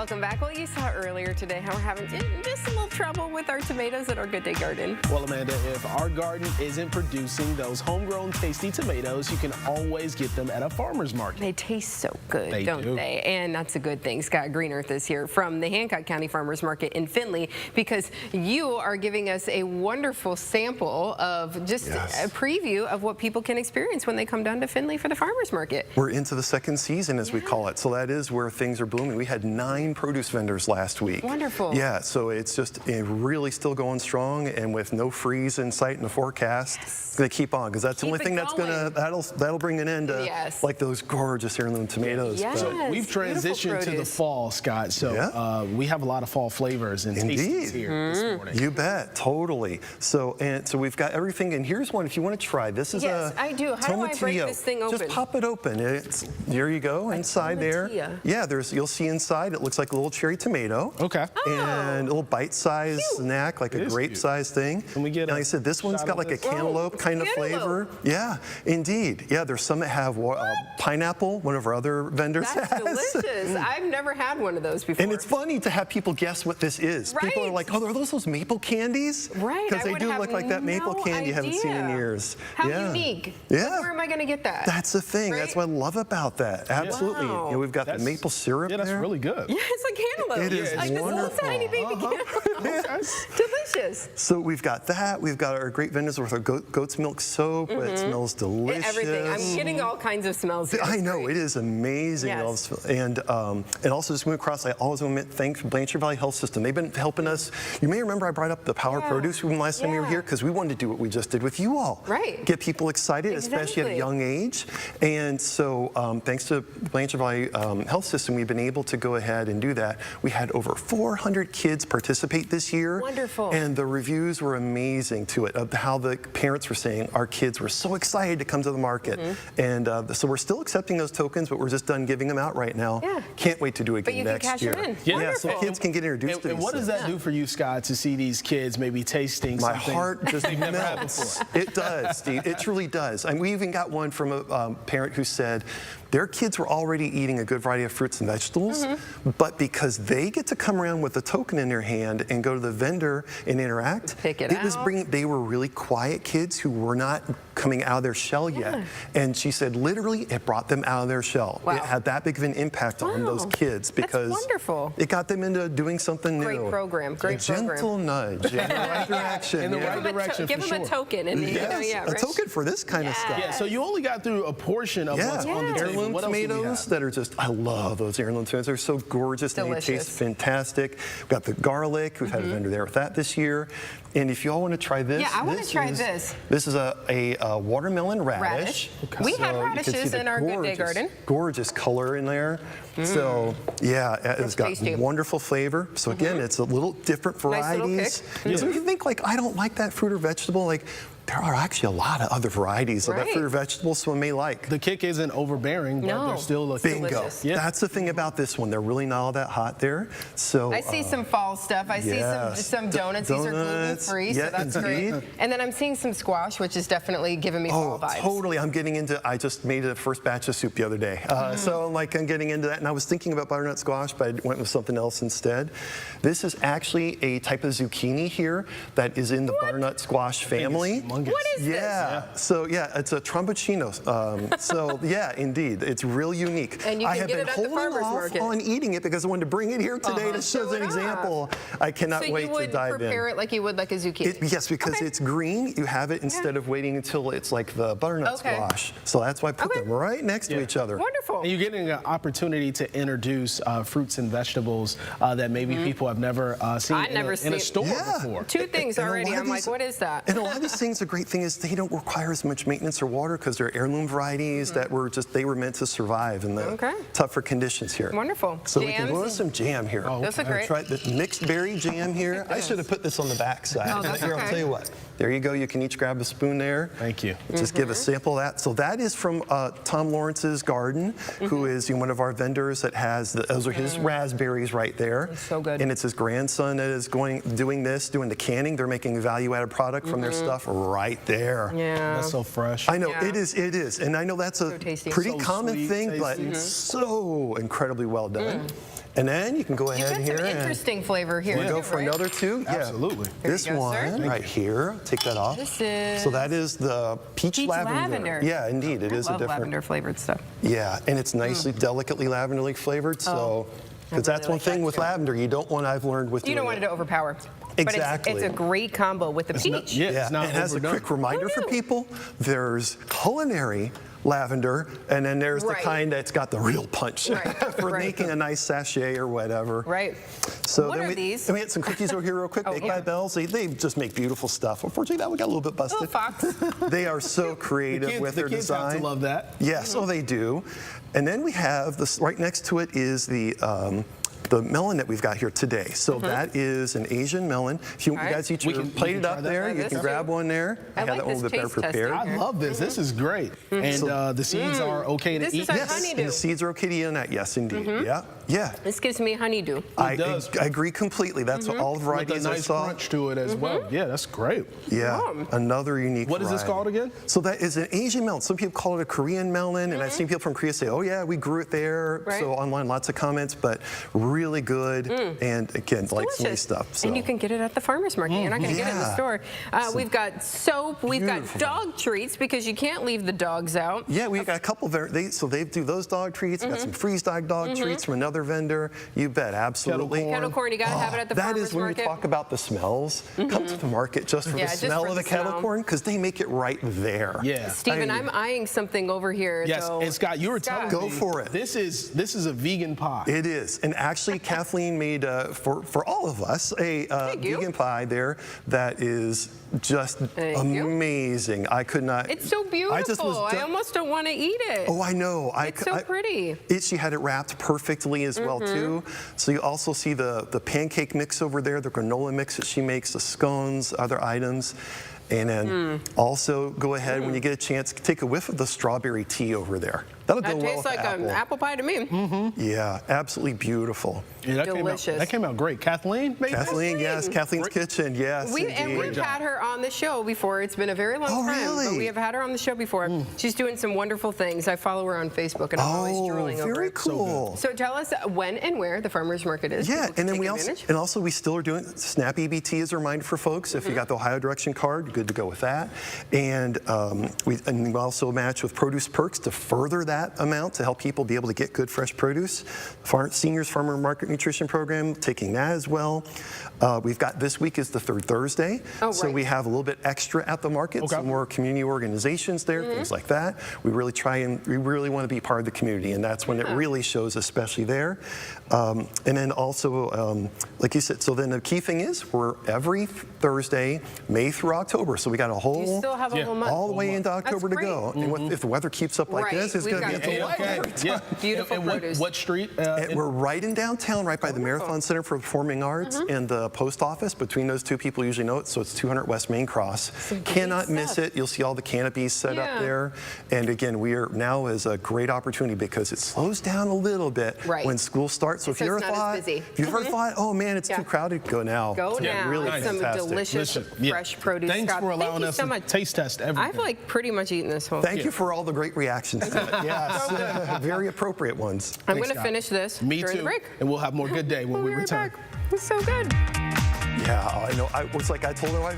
Welcome back. Well, you saw earlier today how we're having just a little trouble with our tomatoes at our Good Day Garden. Well, Amanda, if our garden isn't producing those homegrown tasty tomatoes, you can always get them at a farmer's market. They taste so good, don't they? And that's a good thing. Scott Grenerth is here from the Hancock County Farmers Market in Findlay because you are giving us a wonderful sample of just a preview of what people can experience when they come down to Findlay for the farmers market. We're into the second season, as we call it. So that is where things are blooming. We had 9 produce vendors last week. Wonderful. Yeah, so it's just really still going strong, and with no freeze in sight in the forecast, it's going to keep on, because that's the only thing that's that'll bring an end to like those gorgeous heirloom tomatoes. Yes. So we've transitioned to the fall, Scott. So we have a lot of fall flavors and tastes here this morning. You bet, totally. So we've got everything, and here's one if you want to try. This is I do. How do I break this thing open? Just pop it open. There you go, inside there. Yeah, you'll see inside. It looks like a little cherry tomato. Okay. And a little bite-sized snack, like a grape-sized thing. Can we get like I said, this one's got like a cantaloupe kind of flavor. Yeah, indeed. Yeah, there's some that have pineapple, one of our other vendors has. That's delicious. I've never had one of those before. And it's funny to have people guess what this is. Right. People are like, oh, are those maple candies? Right. Because they do look like that maple candy you haven't seen in years. How unique. Yeah. Where am I going to get that? That's the thing. Right? That's what I love about that. Absolutely. Wow. You know, we've got the maple syrup there. Yeah, that's really good. Yeah, it's like cantaloupe. It is like wonderful. this little tiny baby cantaloupe. Delicious. So we've got that. We've got our great vendors with our goat's milk soap. It smells delicious. Everything. I'm getting all kinds of smells here. I know. It is amazing. Yes. And also just moving across, I always want to thank Blanchard Valley Health System. They've been helping us. You may remember I brought up the Power Produce Room last time we were here, because we wanted to do what we just did with you all. Right. Get people excited, especially at a young age. And so thanks to Blanchard Valley Health System, we've been able to go ahead and do that. We had over 400 kids participate this year. Wonderful. And the reviews were amazing to it, of how the parents were saying our kids were so excited to come to the market. And so we're still accepting those tokens, but we're just done giving them out right now. Yeah. Can't wait to do it again next year. Them in. Yeah, so kids can get introduced to these. And what does that do for you, Scott, to see these kids maybe tasting My something heart just melts. It does, Steve. It truly does. And we even got one from a parent who said their kids were already eating a good variety of fruits and vegetables, but because they get to come around with a token in their hand and go to the vendor and interact, they were really quiet kids who were not coming out of their shell yet. And she said literally it brought them out of their shell. It had that big of an impact on those kids, because it got them into doing something new. Great program. Great program. Gentle nudge in the right direction. In the right direction, Give them a token. And a token for this kind of stuff. Yeah, so you only got through a portion of what's on the table. Heirloom tomatoes that are just, I love those heirloom tomatoes. They're so gorgeous. Delicious. They taste fantastic. We've got the garlic. We've had a vendor there with that this year. And if you all want to try this. Yeah, I want to try this. This is a watermelon radish. Okay. We had radishes in our Good Day Garden. Gorgeous color in there. So, yeah, it's got wonderful flavor. So, again, it's a little different varieties. Nice So if you think, like, I don't like that fruit or vegetable, like, there are actually a lot of other varieties of that fruit or vegetable someone may like. The kick isn't overbearing, but they're still bingo. That's the thing about this one. They're really not all that hot there. So I see some fall stuff. I see some donuts. These are gluten-free, so that's great. And then I'm seeing some squash, which is definitely giving me fall vibes. Totally. I'm getting into, I just made the first batch of soup the other day. So I'm getting into that. And I was thinking about butternut squash, but I went with something else instead. This is actually a type of zucchini here that is in the butternut squash family. What is this? So it's a tromboncino. So indeed, it's real unique. And you can get it at the farmer's market. on eating it because I wanted to bring it here today to show as an example. I cannot wait to dive in. So you would prepare it like you would like a zucchini? Yes, because it's green. You have it instead of waiting until it's like the butternut squash. So that's why I put them right next to each other. Wonderful. And you're getting an opportunity to introduce fruits and vegetables that maybe people have never seen in a store before. 2 things already. I'm like, what is that? And a lot of these things, the great thing is they don't require as much maintenance or water because they're heirloom varieties that were they were meant to survive in the tougher conditions here. Wonderful. So we can go with some jam here. Those are great. Try the mixed berry jam here. I should have put this on the back side. Here, I'll tell you what. There you go. You can each grab a spoon there. Thank you. Just give a sample of that. So that is from Tom Lawrence's garden, who is one of our vendors that has, those are his raspberries right there. It's so good. And it's his grandson that is doing the canning. They're making a value-added product from their stuff right there. Yeah. That's so fresh. I know, it is. And I know that's a pretty common thing, but so incredibly well done. And then you can go ahead You've here got some and interesting flavor here. we'll go for right? another two. Absolutely. Yeah. This Here you go, one sir. right here. Take that off. This is So that is the peach lavender. Yeah, indeed, it is I a love different. lavender flavored stuff. Yeah, and it's nicely, delicately lavenderly flavored. So, because that's really one like thing that with too. lavender, you don't want. I've learned with You don't doing want it to overpower. Exactly. But it's a great combo with the peach. It's not and as a overdone. quick reminder for knew? people, there's culinary lavender, and then there's the Right. kind that's got the real punch Right, for right. making a nice sachet or whatever. Right. So What then are we, these? And we had some cookies over here real quick, baked by Bells. They just make beautiful stuff. Unfortunately, that one got a little bit busted. Little fox. They are so creative with their the kids design. have to love that. Yes, oh, they do. And then we have this right next to it is the melon that we've got here today. So that is an Asian melon. If you, All right. guys eat We your can- plate we it can up try that. there, Try you this can too. grab one there. I have like that one a this little bit better taste testing. prepared. I love this. This is great. And the seeds are okay to This eat. is a Yes, honeydew. and the seeds are okay to eat on that. Yes, indeed. Yeah, yeah. This gives me honeydew. I does. agree completely. That's what all the With a varieties I nice saw. crunch to it as well. Yeah, that's great. Yeah, another unique What is this variety. called again? So that is an Asian melon. Some people call it a Korean melon, and I've seen people from Korea say, oh yeah, we grew it there. Right. So online, lots of comments, but really good. And again, like some Delicious. stuff. So. And you can get it at the farmer's market. You're not going to get it in the Yeah. store. We've got soap. We've got beautiful. dog treats because you can't leave the dogs out. Yeah, we've got a couple so they do those dog treats. We've got some freeze-dried dog treats from another vendor. You bet, absolutely. Kettle corn, you got to have it at the That farmer's is when market. we talk about the smells. Come to the market just for Yeah, the just smell for of the the kettle smell. corn because they make it right there. Yeah. Stephen, I mean- I'm eyeing something over here. Yes, though. and Scott, you were telling Go me for it. This is a vegan pie. It is, and actually Kathleen made for all of us a Thank you. vegan pie there that is just Thank you. amazing. I could not. It's so beautiful. I almost don't want to eat it. Oh, I know. It's so pretty. She had it wrapped perfectly as well too. So you also see the pancake mix over there, the granola mix that she makes, the scones, other items. And then also go ahead when you get a chance, take a whiff of the strawberry tea over there. That'll go That well tastes with like apple. an apple pie to me. Yeah, absolutely beautiful. Yeah, that Delicious. That came out great. Kathleen made this? Kathleen, yes, Kathleen's Kitchen, yes. We've indeed. had her on the show before. It's been a very long Oh, time, but really? we have had her on the show before. She's doing some wonderful things. I follow her on Facebook, and I'm always drooling over very it. cool. So tell us when and where the farmers market is. Yeah, People can and then take we advantage. we still are doing SNAP EBT as a reminder for folks. If you got the Ohio Direction card, good to go with that. And we also match with Produce Perks to further that amount to help people be able to get good fresh produce. Seniors Farmer Market Nutrition Program, taking that as well. We've got this week is the third Thursday, so right. we have a little bit extra at the market. Okay. Some more community organizations there, things like that. We really want to be part of the community, and that's when it really shows, especially there. And then also, like you said, so then the key thing is we're every Thursday, May through October. So we got a You whole still have a whole month. all the way into October to great. go. And if the weather keeps up like Right. this, it's We've going to got be a a delay. Yeah. Beautiful And produce. what street? And we're right in downtown, right by the Marathon Center for Performing Arts and the post office. Between those two, people usually know it, so it's 200 West Main Cross. Cannot miss stuff. it. You'll see all the canopies set Yeah. up there. And again, we are now is a great opportunity because it slows down a little bit Right. when school starts. So if So you it's ever not as thought, busy. if you ever thought, oh man, it's Yeah. too crowded, go now. Go It's now. really It's some fantastic. delicious, fresh produce. Thanks Scott, for thank allowing you us so to much. taste test everything. I've like pretty much eaten this whole Thank you for all the great reactions to it. Yes, very appropriate ones. I'm Thanks, going to Scott. finish this Me during too. the break. And we'll have more good day when We'll we be right return. back. It's so good. Yeah, I know. It's like I told her,